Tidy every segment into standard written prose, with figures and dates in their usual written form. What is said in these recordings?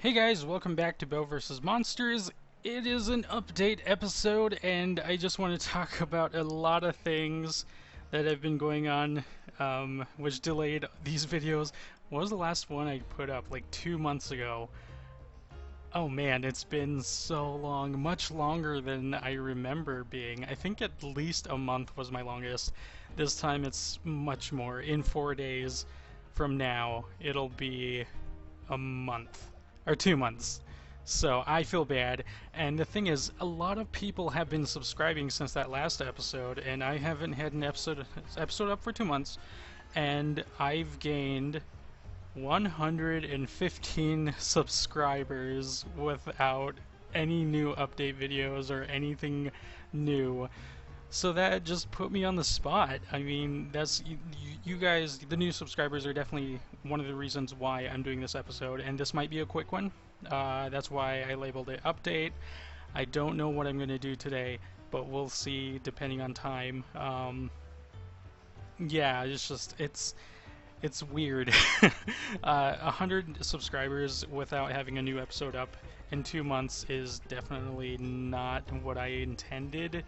Hey guys, welcome back to Bell vs. Monsters. It is an update episode, and I just want to talk about a lot of things that have been going on, which delayed these videos. What was the last one I put up? Like 2 months ago. Oh man, it's been so long, much longer than I remember being. I think at least a month was my longest. This time it's much more. In 4 days from now, it'll be a month or 2 months. So I feel bad. And the thing is, a lot of people have been subscribing since that last episode, and I haven't had an episode up for 2 months, and I've gained 115 subscribers without any new update videos or anything new. So that just put me on the spot. I mean, you guys, the new subscribers, are definitely one of the reasons why I'm doing this episode, and this might be a quick one. That's why I labeled it update. I don't know what I'm going to do today, but we'll see depending on time. Yeah, it's weird. 100 subscribers without having a new episode up in 2 months is definitely not what I intended.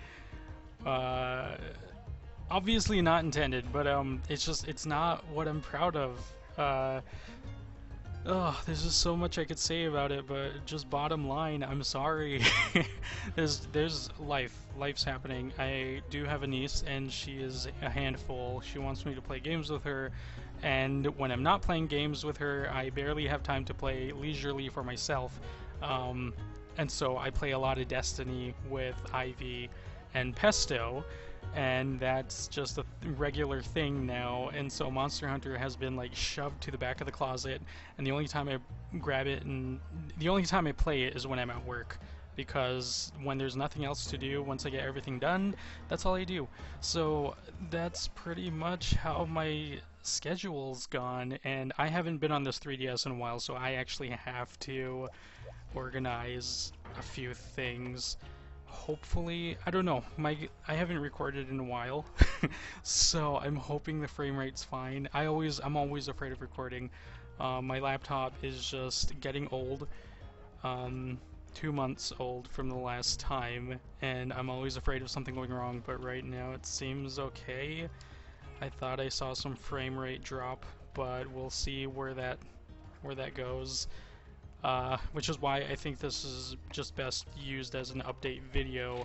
Obviously not intended, but it's not what I'm proud of. There's just so much I could say about it, but just bottom line, I'm sorry. there's life's happening. I do have a niece, and she is a handful. She wants me to play games with her, and when I'm not playing games with her, I barely have time to play leisurely for myself. And so I play a lot of Destiny with Ivy and Pesto, and that's just a regular thing now. And so Monster Hunter has been like shoved to the back of the closet, and the only time I grab it and the only time I play it is when I'm at work, because when there's nothing else to do, once I get everything done, that's all I do. So that's pretty much how my schedule's gone, and I haven't been on this 3DS in a while, so I actually have to organize a few things. Hopefully, I don't know, I haven't recorded in a while, so I'm hoping the frame rate's fine. I'm always afraid of recording. My laptop is just getting old, 2 months old from the last time, and I'm always afraid of something going wrong, but right now it seems okay. I thought I saw some frame rate drop, but we'll see where that goes. Which is why I think this is just best used as an update video.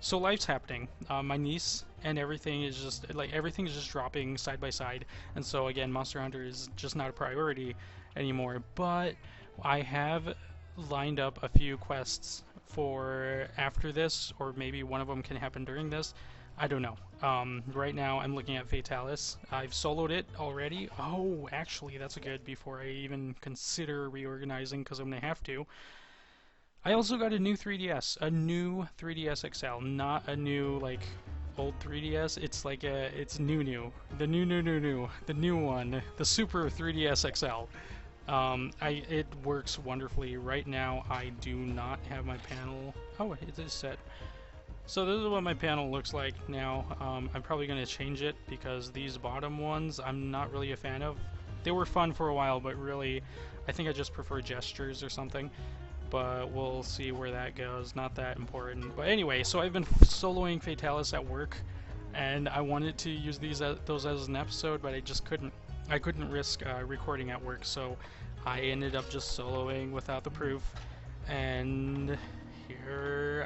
So life's happening. My niece and everything is just everything is just dropping side by side, and so again, Monster Hunter is just not a priority anymore. But I have lined up a few quests for after this, or maybe one of them can happen during this. I don't know. Right now I'm looking at Fatalis. I've soloed it already. Oh, actually, that's a good before I even consider reorganizing, because I'm going to have to. I also got a new 3DS. A new 3DS XL. Not a new, like, old 3DS. It's like it's new. The new one. The Super 3DS XL. It works wonderfully. Right now, I do not have my panel. Oh, it is set. So this is what my panel looks like now. I'm probably going to change it, because these bottom ones I'm not really a fan of. They were fun for a while, but really I think I just prefer gestures or something. But we'll see where that goes. Not that important. But anyway, so I've been soloing Fatalis at work, and I wanted to use those as an episode, but I just couldn't. I couldn't risk recording at work, so I ended up just soloing without the proof. And here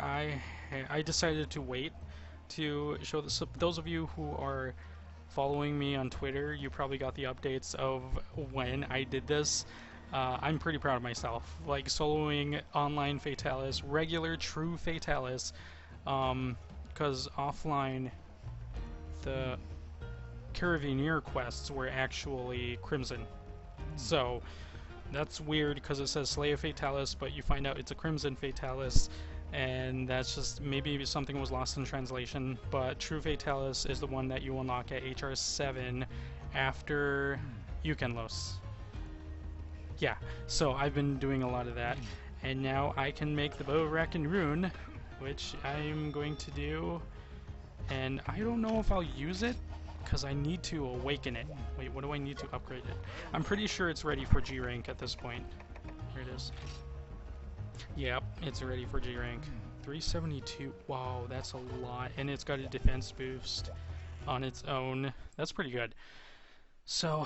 I decided to wait to show this. So those of you who are following me on Twitter, you probably got the updates of when I did this. I'm pretty proud of myself. Like, soloing online Fatalis, regular true Fatalis, because offline the Caravaneer quests were actually Crimson. So that's weird, because it says Slay a Fatalis, but you find out it's a Crimson Fatalis, and that's just maybe something was lost in translation. But True Fatalis is the one that you unlock at HR 7 after Yukenlos. Yeah, so I've been doing a lot of that, and now I can make the Bow of Rack and Rune, which I'm going to do, and I don't know if I'll use it, because I need to awaken it. Wait, what do I need to upgrade it? I'm pretty sure it's ready for G rank at this point. Here it is. Yep, it's ready for G rank. 372. Wow, that's a lot, and it's got a defense boost on its own. That's pretty good. So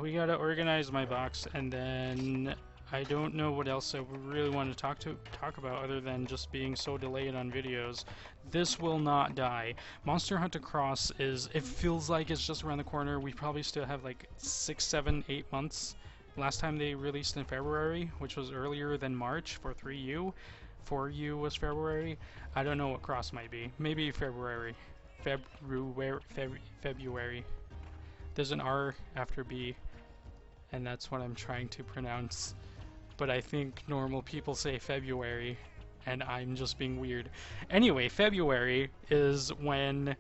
we gotta organize my box, and then I don't know what else I really want to talk about other than just being so delayed on videos. This will not die. Monster Hunter Cross is, it feels like it's just around the corner. We probably still have like 6, 7, 8 months. Last time they released in February, which was earlier than March for 3U. 4U was February. I don't know what Cross might be. Maybe February. February. There's an R after B, and that's what I'm trying to pronounce. But I think normal people say February, and I'm just being weird. Anyway, February is when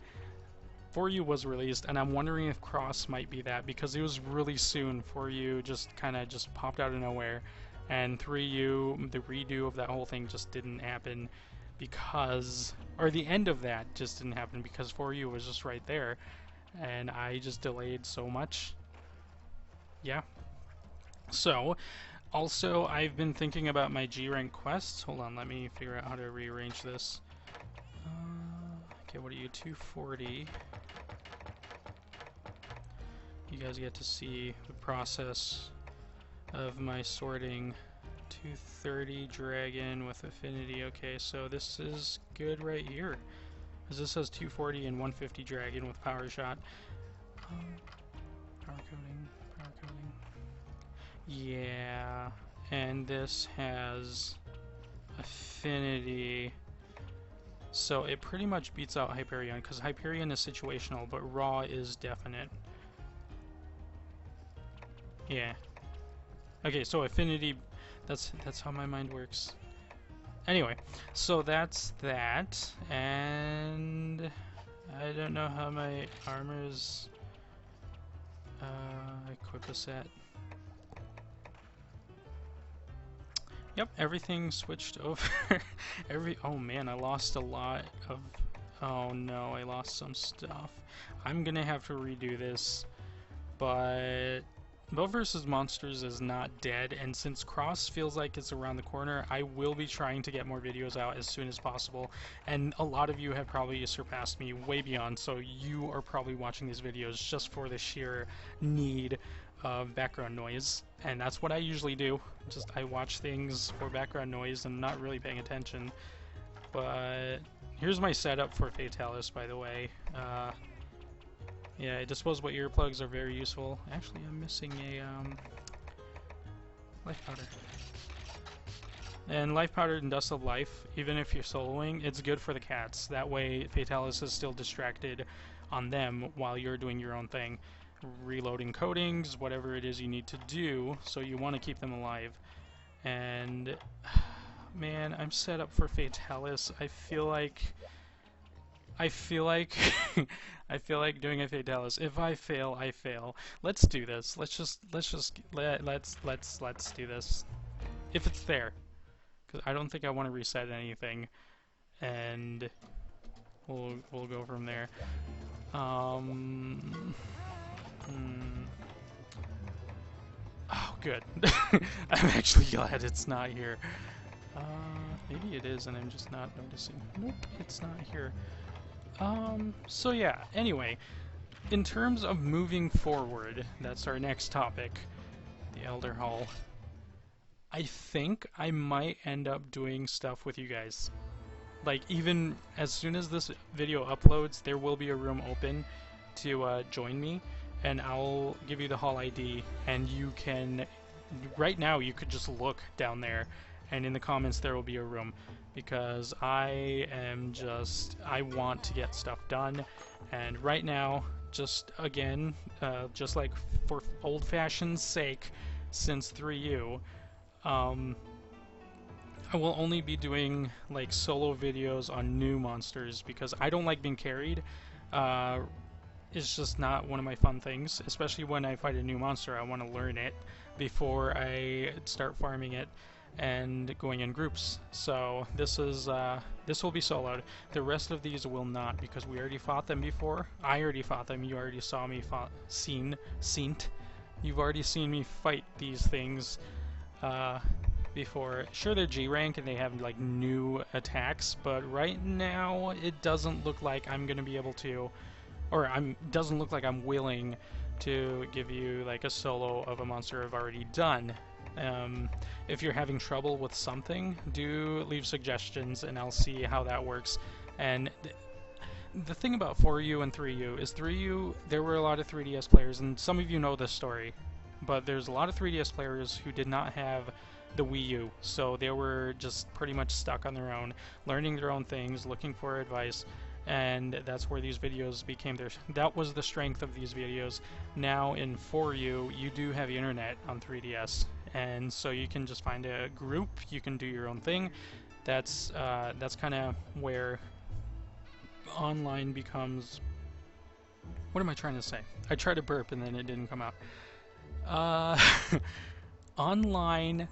4U was released, and I'm wondering if Cross might be that, because it was really soon. 4U just kind of just popped out of nowhere, and 3U, the redo of that whole thing just didn't happen because, or the end of that just didn't happen because 4U was just right there, and I just delayed so much. Yeah. So, also, I've been thinking about my G rank quests. Hold on, let me figure out how to rearrange this. Okay, what are you? 240. You guys get to see the process of my sorting. 230 dragon with affinity. Okay, so this is good right here, because this says 240 and 150 dragon with power shot. Power coding. Yeah, and this has affinity, so it pretty much beats out Hyperion, because Hyperion is situational, but Raw is definite. Yeah. Okay, so affinity, that's how my mind works. Anyway, so that's that, and I don't know how my armor's equip a set. Yep, everything switched over. Oh man, I lost a lot of, oh no, I lost some stuff. I'm gonna have to redo this, but Bow vs. Monsters is not dead, and since Cross feels like it's around the corner, I will be trying to get more videos out as soon as possible, and a lot of you have probably surpassed me way beyond, so you are probably watching these videos just for the sheer need of background noise, and that's what I usually do. Just I watch things for background noise and not really paying attention. But here's my setup for Fatalis, by the way. Yeah, disposable earplugs are very useful. Actually, I'm missing a life powder. And life powder and dust of life, even if you're soloing, it's good for the cats. That way, Fatalis is still distracted on them while you're doing your own thing. Reloading coatings, whatever it is you need to do, so you want to keep them alive. And man, I'm set up for Fatalis. I feel like I feel like doing a Fatalis. If I fail, I fail. Let's do this. Let's do this. If it's there, because I don't think I want to reset anything, and we'll go from there. Oh, good. I'm actually glad it's not here. Maybe it is and I'm just not noticing. Nope, it's not here. So yeah, anyway, in terms of moving forward, that's our next topic, the Elder Hall. I think I might end up doing stuff with you guys. Like, even as soon as this video uploads, there will be a room open to join me, and I'll give you the hall ID, and you can, right now you could just look down there, and in the comments there will be a room, because I want to get stuff done, and right now, just again, just like for old-fashioned sake, since 3U, I will only be doing like solo videos on new monsters, because I don't like being carried. It's just not one of my fun things, especially when I fight a new monster. I want to learn it before I start farming it and going in groups. So this will be soloed. The rest of these will not, because we already fought them before. I already fought them. You already saw me seen. You've already seen me fight these things. before. Sure, they're G rank and they have like new attacks, but right now it doesn't look like I'm gonna be able to, or doesn't look like I'm willing to give you like a solo of a monster I've already done. If you're having trouble with something, do leave suggestions and I'll see how that works. And the thing about 4U and 3U is 3U, there were a lot of 3DS players, and some of you know this story, but there's a lot of 3DS players who did not have the Wii U, so they were just pretty much stuck on their own, learning their own things, looking for advice, and that's where these videos became that was the strength of these videos. Now in 4U, you do have internet on 3DS, and so you can just find a group, you can do your own thing. That's kind of where online becomes, what am I trying to say? I tried to burp and then it didn't come out. Online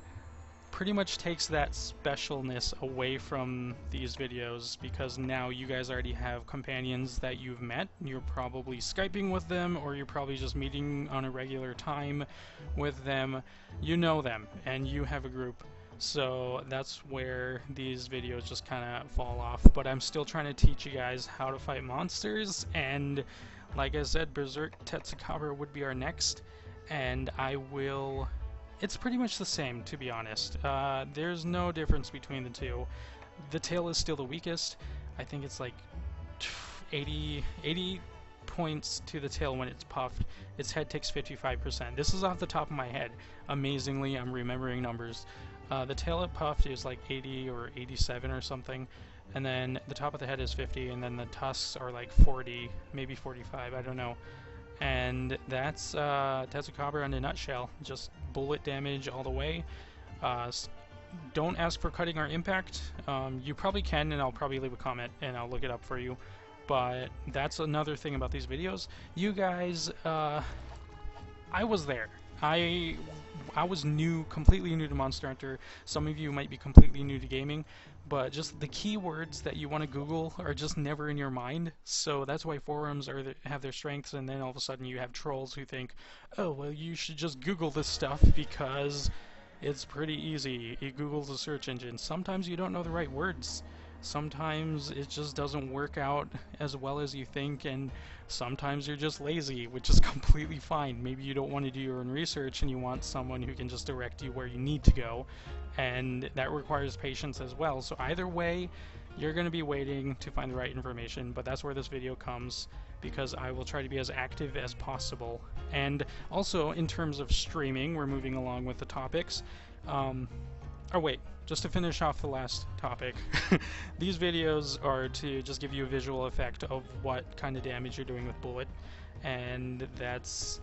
pretty much takes that specialness away from these videos, because now you guys already have companions that you've met. You're probably Skyping with them, or you're probably just meeting on a regular time with them. You know them, and you have a group. So that's where these videos just kind of fall off. But I'm still trying to teach you guys how to fight monsters, and like I said, Berserk Tetsukabra would be our next, and I will... It's pretty much the same, to be honest. There's no difference between the two. The tail is still the weakest. I think it's like 80 points to the tail when it's puffed. Its head takes 55%. This is off the top of my head. Amazingly, I'm remembering numbers. The tail at puffed is like 80 or 87 or something, and then the top of the head is 50, and then the tusks are like 40, maybe 45, I don't know. And that's Tetsukabra in a nutshell. Just bullet damage all the way. Don't ask for cutting or impact. You probably can, and I'll probably leave a comment and I'll look it up for you. But that's another thing about these videos. You guys, I was there. I was completely new to Monster Hunter. Some of you might be completely new to gaming, but just the keywords that you want to Google are just never in your mind. So that's why forums have their strengths, and then all of a sudden you have trolls who think, oh, well, you should just Google this stuff because it's pretty easy. Google's a search engine. Sometimes you don't know the right words. Sometimes it just doesn't work out as well as you think, and sometimes you're just lazy, which is completely fine. Maybe you don't want to do your own research and you want someone who can just direct you where you need to go, and that requires patience as well. So either way, you're going to be waiting to find the right information, but that's where this video comes, because I will try to be as active as possible. And also, in terms of streaming, we're moving along with the topics. Oh wait, just to finish off the last topic, these videos are to just give you a visual effect of what kind of damage you're doing with bullet, and that's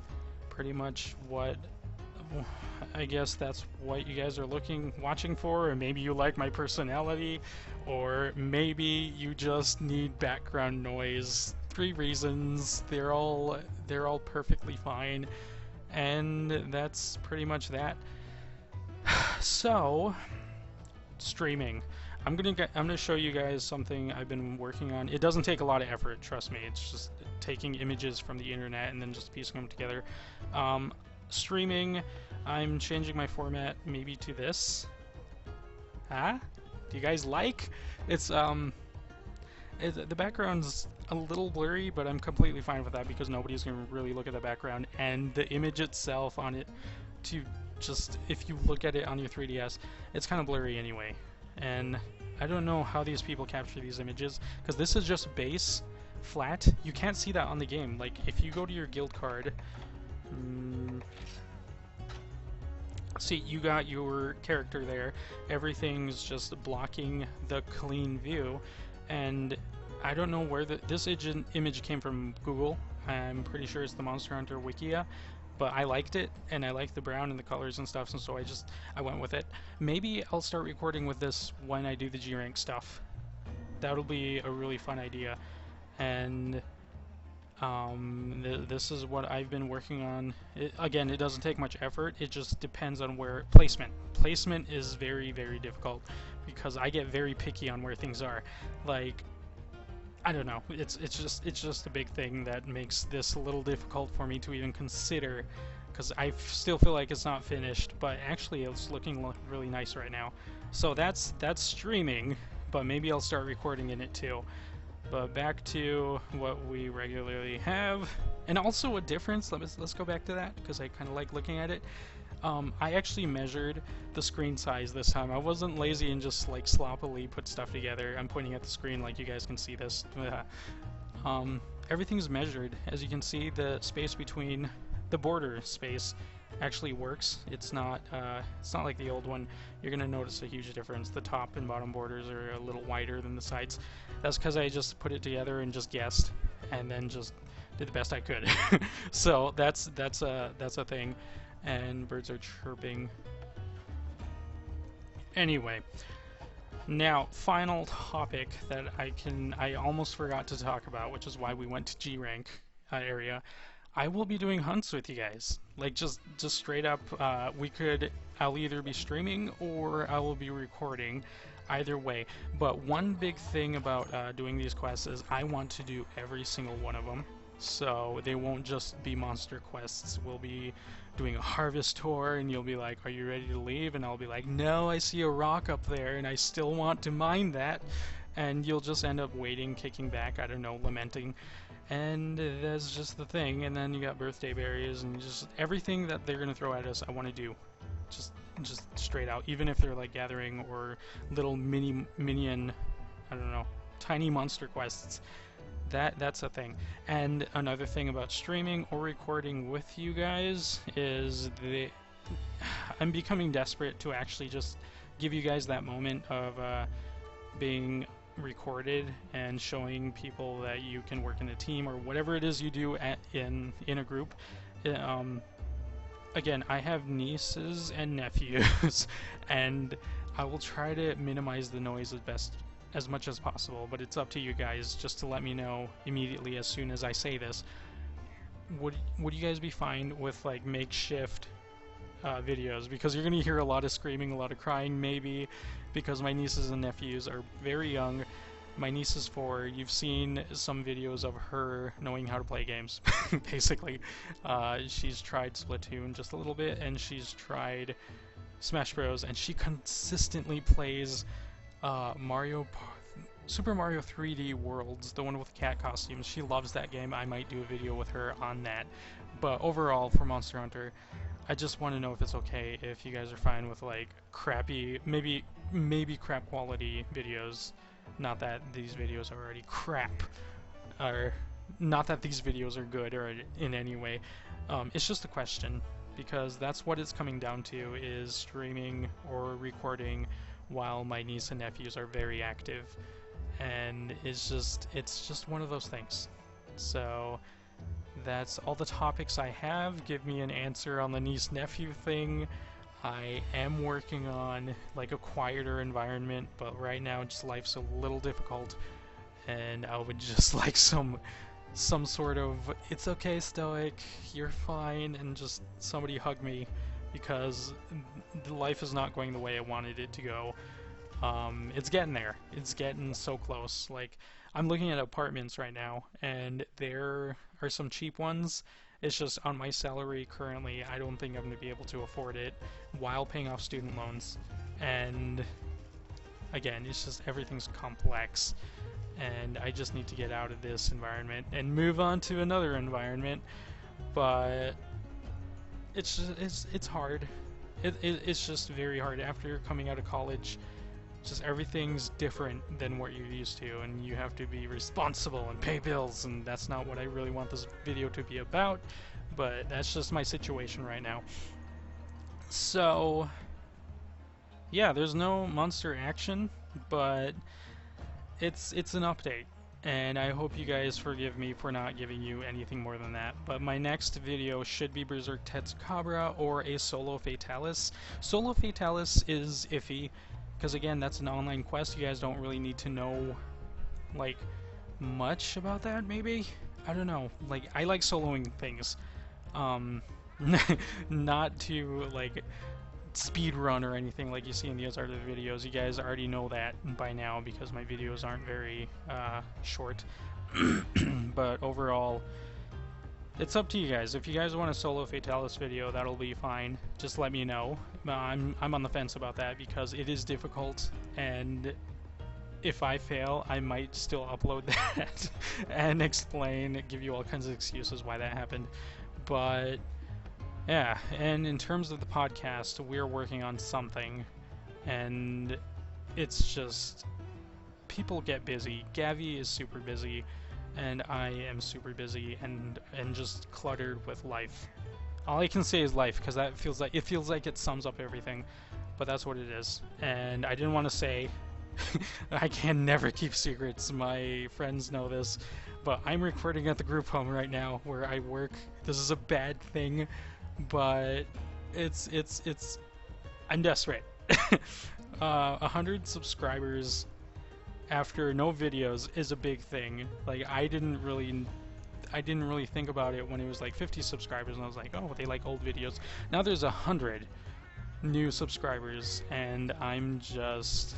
pretty much what, I guess that's what you guys are watching for, or maybe you like my personality, or maybe you just need background noise. 3 reasons, they're all perfectly fine, and that's pretty much that. So, streaming. I'm gonna show you guys something I've been working on. It doesn't take a lot of effort, trust me. It's just taking images from the internet and then just piecing them together. Streaming, I'm changing my format maybe to this. Huh? Do you guys like? It's the background's a little blurry, but I'm completely fine with that because nobody's gonna really look at the background, and the image itself on it, if you look at it on your 3DS, it's kind of blurry anyway. And I don't know how these people capture these images, because this is just base, flat. You can't see that on the game. Like, if you go to your guild card, see, you got your character there. Everything's just blocking the clean view, and I don't know where this image came from. Google. I'm pretty sure it's the Monster Hunter Wikia. But I liked it, and I liked the brown and the colors and stuff, and so I went with it. Maybe I'll start recording with this when I do the G-Rank stuff. That'll be a really fun idea. And this is what I've been working on. Again, it doesn't take much effort, it just depends on where placement. Placement is very, very difficult, because I get very picky on where things are. Like, I don't know, it's just a big thing that makes this a little difficult for me to even consider because I still feel like it's not finished, but actually it's looking really nice right now. So that's streaming, but maybe I'll start recording in it too. But back to what we regularly have, and also a difference. Let's go back to that because I kind of like looking at it. I actually measured the screen size this time. I wasn't lazy and just like sloppily put stuff together. I'm pointing at the screen like you guys can see this. Everything's measured. As you can see, the space between the border space actually works. It's not like the old one. You're gonna notice a huge difference. The top and bottom borders are a little wider than the sides. That's because I just put it together and just guessed, and then just did the best I could. So that's a thing. And birds are chirping. Anyway, now final topic that I almost forgot to talk about, which is why we went to G rank area. I will be doing hunts with you guys, like just straight up. I'll either be streaming or I will be recording, either way. But one big thing about doing these quests is I want to do every single one of them. So they won't just be monster quests. We'll be doing a harvest tour, and you'll be like, are you ready to leave? And I'll be like, no, I see a rock up there, and I still want to mine that. And you'll just end up waiting, kicking back, I don't know, lamenting. And that's just the thing. And then you got birthday berries, and just everything that they're going to throw at us, I want to do. Just straight out. Even if they're like gathering or little minion, I don't know, tiny monster quests. That's a thing. And another thing about streaming or recording with you guys is I'm becoming desperate to actually just give you guys that moment of being recorded and showing people that you can work in a team or whatever it is you do in a group. Again, I have nieces and nephews, and I will try to minimize the noise as much as possible, but it's up to you guys just to let me know immediately as soon as I say this. Would you guys be fine with like makeshift videos? Because you're gonna hear a lot of screaming, a lot of crying, maybe because my nieces and nephews are very young. My niece is 4. You've seen some videos of her knowing how to play games, basically. She's tried Splatoon just a little bit, and she's tried Smash Bros, and she consistently plays Super Mario 3D Worlds, the one with cat costumes. She loves that game. I might do a video with her on that. But overall, for Monster Hunter, I just want to know if it's okay if you guys are fine with like crappy, maybe crap quality videos. Not that these videos are already crap, or not that these videos are good or in any way. It's just a question, because that's what it's coming down to, is streaming or recording while my niece and nephews are very active, and it's just one of those things. So that's all the topics I have. Give me an answer on the niece-nephew thing. I am working on like a quieter environment, but right now just life's a little difficult, and I would just like some sort of it's okay Stoic, you're fine, and just somebody hug me, because life is not going the way I wanted it to go. It's getting there. It's getting so close. Like, I'm looking at apartments right now, and there are some cheap ones. It's just on my salary currently, I don't think I'm going to be able to afford it while paying off student loans. And again, it's just everything's complex, and I just need to get out of this environment and move on to another environment. But it's hard. It's just very hard after coming out of college. Just everything's different than what you're used to, and you have to be responsible and pay bills, and that's not what I really want this video to be about, but that's just my situation right now. So yeah, there's no monster action, but it's an update, and I hope you guys forgive me for not giving you anything more than that. But my next video should be Berserk Tetsukabra or a Solo Fatalis. Solo Fatalis is iffy, because again, that's an online quest. You guys don't really need to know like much about that, maybe? I don't know. Like, I like soloing things. Not to like speed run or anything like you see in the other videos. You guys already know that by now because my videos aren't very short. But overall, It's up to you guys. If you guys want a solo Fatalis video, that'll be fine. Just let me know. I'm on the fence about that because it is difficult, and if I fail, I might still upload that and explain, give you all kinds of excuses why that happened. But yeah, and in terms of the podcast, we're working on something, and it's just people get busy. Gavi is super busy, and I am super busy and just cluttered with life. All I can say is life, because that feels like it sums up everything, but that's what it is. And I didn't want to say I can never keep secrets. My friends know this, but I'm recording at the group home right now where I work. This is a bad thing, but it's I'm desperate. 100 subscribers after no videos is a big thing. Like, I didn't really think about it when it was like 50 subscribers, and I was like, oh, they like old videos. Now there's 100 new subscribers, and I'm just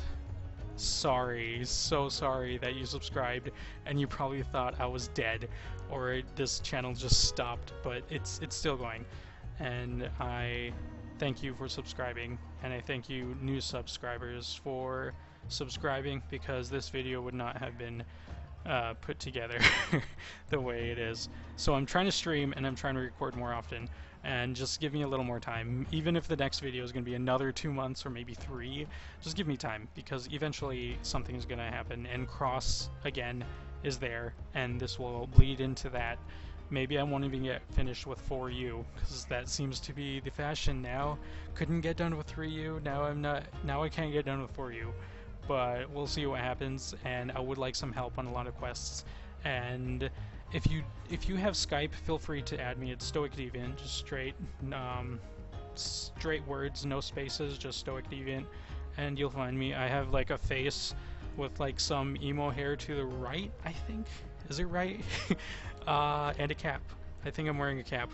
sorry, so sorry that you subscribed and you probably thought I was dead or this channel just stopped, but it's still going. And I thank you for subscribing, and I thank you new subscribers for subscribing, because this video would not have been put together the way it is. So I'm trying to stream and I'm trying to record more often, and just give me a little more time. Even if the next video is going to be another 2 months or maybe 3, just give me time, because eventually something's going to happen, and Cross again is there, and this will bleed into that. Maybe I won't even get finished with 4U, because that seems to be the fashion now. Couldn't get done with 3U, now I can't get done with 4U. But we'll see what happens, and I would like some help on a lot of quests. And if you have Skype, feel free to add me at StoicDeviant, just straight words, no spaces, just StoicDeviant, and you'll find me. I have like a face with like some emo hair to the right, I think. Is it right? And a cap. I think I'm wearing a cap.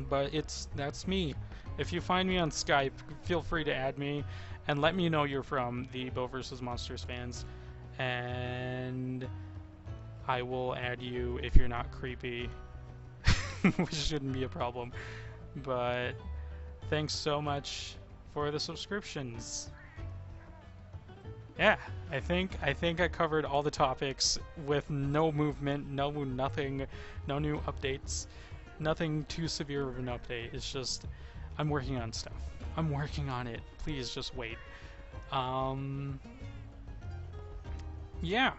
But that's me. If you find me on Skype, feel free to add me and let me know you're from the Bow vs. Monsters fans, and I will add you if you're not creepy, which shouldn't be a problem. But thanks so much for the subscriptions. Yeah, I think I covered all the topics with no movement, nothing, no new updates, nothing too severe of an update. It's just I'm working on stuff. I'm working on it. Please just wait. Yeah,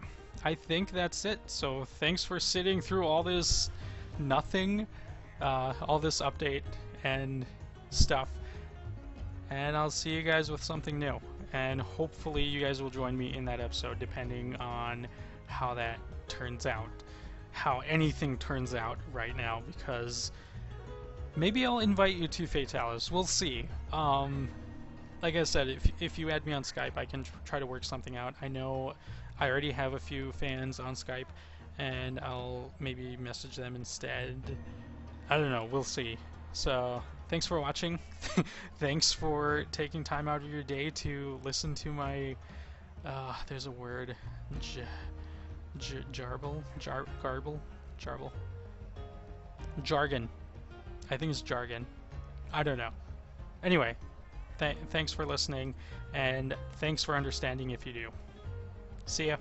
I think that's it. So thanks for sitting through all this nothing, all this update and stuff. And I'll see you guys with something new. And hopefully you guys will join me in that episode, depending on how that turns out. How anything turns out right now, because maybe I'll invite you to Fatalis. We'll see. Like I said, if you add me on Skype, I can try to work something out. I know I already have a few fans on Skype, and I'll maybe message them instead. I don't know. We'll see. So thanks for watching. Thanks for taking time out of your day to listen to my there's a word, jarble, jargon. I think it's jargon. I don't know. Anyway, thanks for listening, and thanks for understanding if you do. See ya.